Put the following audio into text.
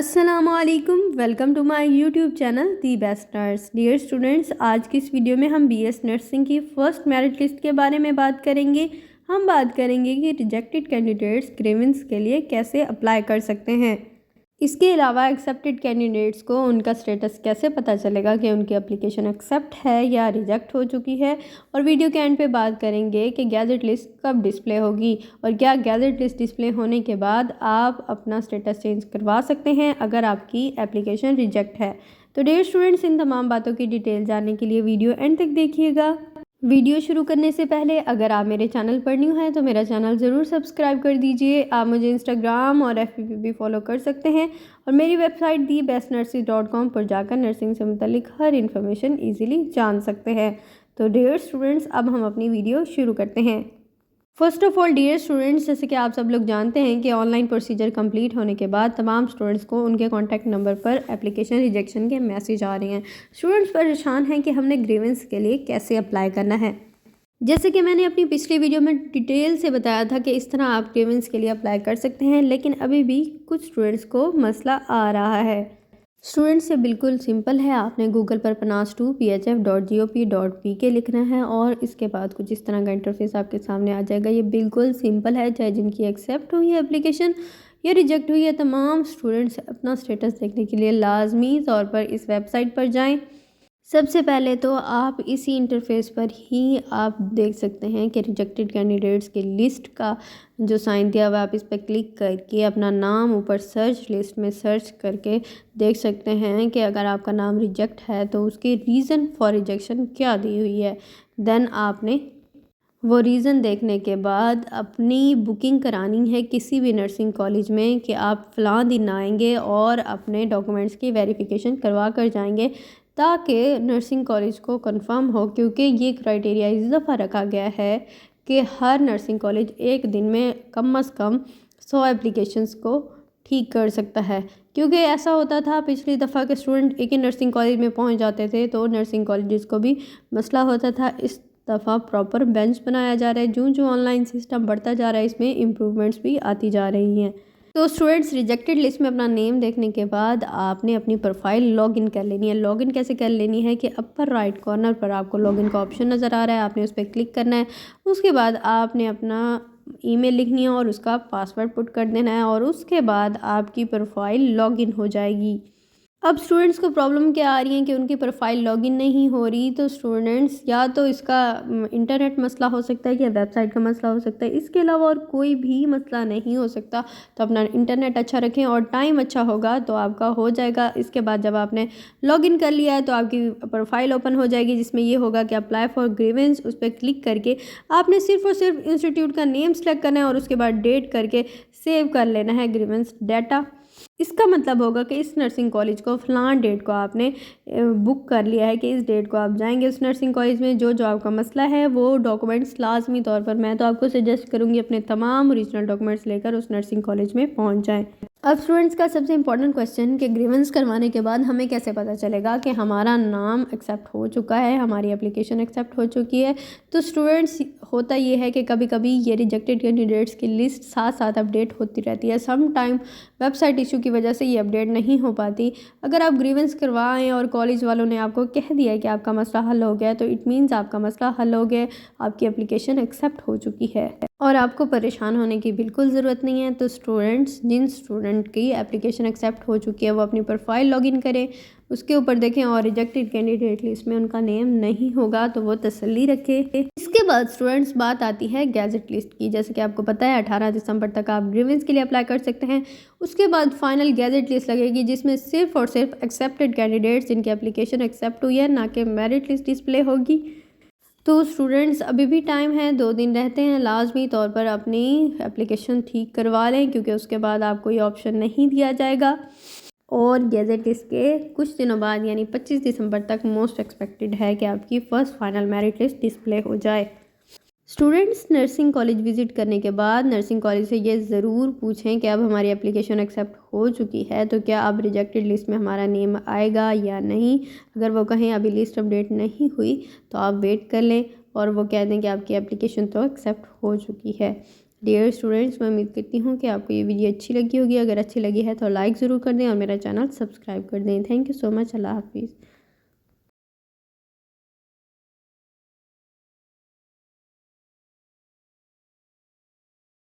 अस्सलामुअलैकुम, welcome to my YouTube channel the best nurse. Dear students, आज की इस वीडियो में हम बीएस नर्सिंग की फ़र्स्ट मेरिट लिस्ट के बारे में बात करेंगे। हम बात करेंगे कि रिजेक्टेड कैंडिडेट्स ग्रीवेंस के लिए कैसे अप्लाई कर सकते हैं। इसके अलावा एक्सेप्टेड कैंडिडेट्स को उनका स्टेटस कैसे पता चलेगा कि उनकी एप्लीकेशन एक्सेप्ट है या रिजेक्ट हो चुकी है। और वीडियो के एंड पे बात करेंगे कि गैजेट लिस्ट कब डिस्प्ले होगी और क्या गैजेट लिस्ट डिस्प्ले होने के बाद आप अपना स्टेटस चेंज करवा सकते हैं अगर आपकी एप्लीकेशन रिजेक्ट है। तो डियर स्टूडेंट्स, इन तमाम बातों की डिटेल जानने के लिए वीडियो एंड तक देखिएगा। वीडियो शुरू करने से पहले अगर आप मेरे चैनल पर न्यू हैं तो मेरा चैनल ज़रूर सब्सक्राइब कर दीजिए। आप मुझे इंस्टाग्राम और एफबी पे भी फॉलो कर सकते हैं और मेरी वेबसाइट dbestnurses.com पर जाकर नर्सिंग से मुतल्लिक हर इन्फॉर्मेशन इजीली जान सकते हैं। तो डियर स्टूडेंट्स, अब हम अपनी वीडियो शुरू करते हैं। First of all dear students, जैसे कि आप सब लोग जानते हैं कि ऑनलाइन प्रोसीजर कंप्लीट होने के बाद तमाम स्टूडेंट्स को उनके कॉन्टैक्ट नंबर पर एप्लीकेशन रिजेक्शन के मैसेज आ रहे हैं। स्टूडेंट्स परेशान हैं कि हमने ग्रीवेंस के लिए कैसे अप्लाई करना है। जैसे कि मैंने अपनी पिछली वीडियो में डिटेल से बताया था कि इस तरह आप ग्रीवेंस के लिए अप्लाई कर सकते हैं, लेकिन अभी भी कुछ स्टूडेंट्स को मसला आ रहा है। स्टूडेंट्स से बिल्कुल सिंपल है, आपने गूगल पर panas2phf.gop.pk लिखना है और इसके बाद कुछ इस तरह का इंटरफेस आपके सामने आ जाएगा। ये बिल्कुल सिंपल है, चाहे जिनकी एक्सेप्ट हुई है एप्लीकेशन या रिजेक्ट हुई है, तमाम स्टूडेंट्स अपना स्टेटस देखने के लिए लाजमी तौर पर इस वेबसाइट पर जाएं। सबसे पहले तो आप इसी इंटरफेस पर ही आप देख सकते हैं कि रिजेक्टेड कैंडिडेट्स की लिस्ट का जो साइन दिया हुआ, आप इस पर क्लिक करके अपना नाम ऊपर सर्च लिस्ट में सर्च करके देख सकते हैं कि अगर आपका नाम रिजेक्ट है तो उसकी रीज़न फॉर रिजेक्शन क्या दी हुई है। देन आपने वो रीज़न देखने के बाद अपनी बुकिंग करानी है किसी भी नर्सिंग कॉलेज में कि आप फ़लाँ दिन आएंगे और अपने डॉक्यूमेंट्स की वेरिफिकेशन करवा कर जाएंगे, ताकि नर्सिंग कॉलेज को कंफर्म हो। क्योंकि ये क्राइटेरिया इस दफ़ा रखा गया है कि हर नर्सिंग कॉलेज एक दिन में कम से कम 100 एप्लीकेशंस को ठीक कर सकता है। क्योंकि ऐसा होता था पिछली दफ़ा के स्टूडेंट एक ही नर्सिंग कॉलेज में पहुंच जाते थे तो नर्सिंग कॉलेज को भी मसला होता था। इस दफ़ा प्रॉपर बेंच बनाया जा रहा है। जो ऑनलाइन सिस्टम बढ़ता जा रहा है, इसमें इम्प्रूवमेंट्स भी आती जा रही हैं। तो स्टूडेंट्स, रिजेक्टेड लिस्ट में अपना नेम देखने के बाद आपने अपनी प्रोफाइल लॉगिन कर लेनी है। लॉगिन कैसे कर लेनी है कि अपर राइट कॉर्नर पर आपको लॉगिन का ऑप्शन नज़र आ रहा है, आपने उस पर क्लिक करना है। उसके बाद आपने अपना ईमेल लिखनी है और उसका पासवर्ड पुट कर देना है और उसके बाद आपकी प्रोफाइल लॉगिन हो जाएगी। अब स्टूडेंट्स को प्रॉब्लम क्या आ रही है कि उनकी प्रोफाइल लॉगिन नहीं हो रही। तो स्टूडेंट्स, या तो इसका इंटरनेट मसला हो सकता है या वेबसाइट का मसला हो सकता है, इसके अलावा और कोई भी मसला नहीं हो सकता। तो अपना इंटरनेट अच्छा रखें और टाइम अच्छा होगा तो आपका हो जाएगा। इसके बाद जब आपने लॉगिन कर लिया है तो आपकी प्रोफाइल ओपन हो जाएगी, जिसमें ये होगा कि अप्लाई फॉर ग्रीवेंस। उस पर क्लिक करके आपने सिर्फ और सिर्फ इंस्टीट्यूट का नेम सेलेक्ट करना है और उसके बाद डेट करके सेव कर लेना है ग्रीवेंस डाटा। इसका मतलब होगा कि इस नर्सिंग कॉलेज को फ़लाँ डेट को आपने बुक कर लिया है कि इस डेट को आप जाएंगे उस नर्सिंग कॉलेज में। जो आपका मसला है वो डॉक्यूमेंट्स लाजमी तौर पर मैं तो आपको सजेस्ट करूँगी अपने तमाम ओरिजिनल डॉक्यूमेंट्स लेकर उस नर्सिंग कॉलेज में पहुँच जाएँ। अब स्टूडेंट्स का सबसे इंपॉर्टेंट क्वेश्चन कि ग्रीवेंस करवाने के बाद हमें कैसे पता चलेगा कि हमारा नाम एक्सेप्ट हो चुका है, हमारी एप्लीकेशन एक्सेप्ट हो चुकी है। तो स्टूडेंट्स, होता ये है कि कभी कभी ये रिजेक्टेड कैंडिडेट्स की लिस्ट साथ साथ अपडेट होती रहती है। सम टाइम वेबसाइट इशू की वजह से ये अपडेट नहीं हो पाती। अगर आप ग्रीवेंस करवाएं और कॉलेज वालों ने आपको कह दिया है कि आपका मसला हल हो गया, तो इट मीन्स आपका मसला हल हो गया, आपकी एप्लीकेशन एक्सेप्ट हो चुकी है और आपको परेशान होने की बिल्कुल ज़रूरत नहीं है। तो स्टूडेंट्स, जिन स्टूडेंट की एप्लीकेशन एक्सेप्ट हो चुकी है वो अपनी प्रोफाइल लॉगिन करें, उसके ऊपर देखें और रिजेक्टेड कैंडिडेट लिस्ट में उनका नेम नहीं होगा तो वो तसल्ली रखें। इसके बाद स्टूडेंट्स, बात आती है गैजेट लिस्ट की। जैसे कि आपको पता है 18 दिसंबर तक आप ग्रीवेंस के लिए अप्लाई कर सकते हैं। उसके बाद फाइनल गैजेट लिस्ट लगेगी जिसमें सिर्फ और सिर्फ एक्सेप्टेड कैंडिडेट्स जिनकी एप्लीकेशन एक्सेप्ट हुई है, ना कि मेरिट लिस्ट डिस्प्ले होगी। तो स्टूडेंट्स, अभी भी टाइम है, 2 दिन रहते हैं। लाजमी तौर पर अपनी एप्लीकेशन ठीक करवा लें क्योंकि उसके बाद आपको ये ऑप्शन नहीं दिया जाएगा। और गैजेट लिस्ट के कुछ दिनों बाद यानी 25 दिसंबर तक मोस्ट एक्सपेक्टेड है कि आपकी first final merit list display हो जाए। स्टूडेंट्स, नर्सिंग कॉलेज विज़िट करने के बाद नर्सिंग कॉलेज से ये ज़रूर पूछें कि अब हमारी एप्लीकेशन एक्सेप्ट हो चुकी है तो क्या अब रिजेक्टेड लिस्ट में हमारा नेम आएगा या नहीं। अगर वो कहें अभी लिस्ट अपडेट नहीं हुई तो आप वेट कर लें और वो कह दें कि आपकी एप्लीकेशन तो एक्सेप्ट हो चुकी है। डियर स्टूडेंट्स, मैं उम्मीद करती हूँ कि आपको ये वीडियो अच्छी लगी होगी। अगर अच्छी लगी है तो लाइक ज़रूर कर दें और मेरा चैनल सब्सक्राइब कर दें। Thank you so much. अल्लाह हाफिज़।